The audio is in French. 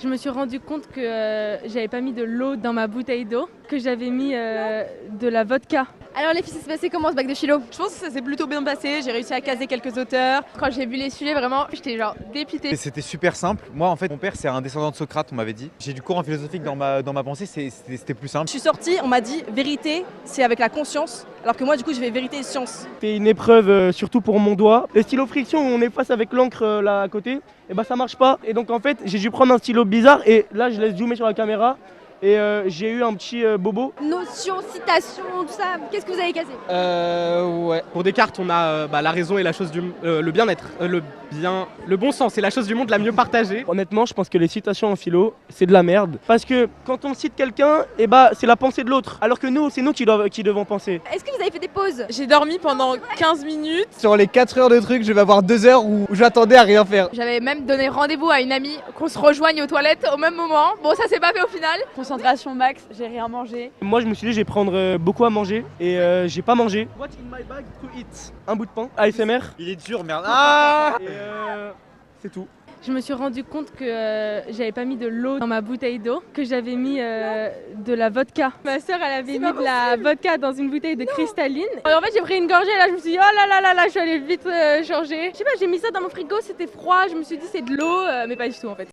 Je me suis rendu compte que j'avais pas mis de l'eau dans ma bouteille d'eau, que j'avais mis de la vodka. Alors les filles, ça s'est passé comment ce bac de philo? Je pense que ça s'est plutôt bien passé, j'ai réussi à caser quelques auteurs. Quand j'ai vu les sujets, vraiment, j'étais genre dépitée. Et c'était super simple. Moi, en fait, mon père, c'est un descendant de Socrate, on m'avait dit. J'ai du courant philosophique dans ma pensée, c'était plus simple. Je suis sortie, on m'a dit vérité, c'est avec la conscience, alors que moi, du coup, je vais vérité et science. C'était une épreuve surtout pour mon doigt. Le stylo friction où on efface avec l'encre là à côté, et bah ça marche pas. Et donc en fait j'ai dû prendre un stylo bizarre et là je laisse zoomer sur la caméra et j'ai eu un petit bobo. Notion, citation, tout ça, qu'est-ce que vous avez casé? Ouais. Pour Descartes, on a la raison et la chose du le bien-être, le bon sens et la chose du monde la mieux partagée. Honnêtement je pense que les citations en philo c'est de la merde. Parce que quand on cite quelqu'un, et bah c'est la pensée de l'autre. Alors que nous, c'est nous qui devons penser. Est-ce que vous avez fait des pauses? J'ai dormi pendant 15 minutes. Sur les 4 heures de truc, je vais avoir 2 heures où j'attendais à rien faire. J'avais même donné rendez-vous à une amie qu'on se rejoigne aux toilettes au même moment. Bon, ça s'est pas fait au final. Concentration max, j'ai rien mangé. Moi je me suis dit je vais prendre beaucoup à manger et j'ai pas mangé. What's in my bag to eat? Un bout de pain, ASMR. Il est dur, merde. Ah Et c'est tout. Je me suis rendu compte que j'avais pas mis de l'eau dans ma bouteille d'eau, que j'avais mis de la vodka. Ma sœur, elle avait mis de la vodka dans une bouteille de cristalline. Et en fait, j'ai pris une gorgée et là, je me suis dit, oh là là là, je suis allée vite changer. Je sais pas, j'ai mis ça dans mon frigo, c'était froid, je me suis dit c'est de l'eau, mais pas du tout en fait.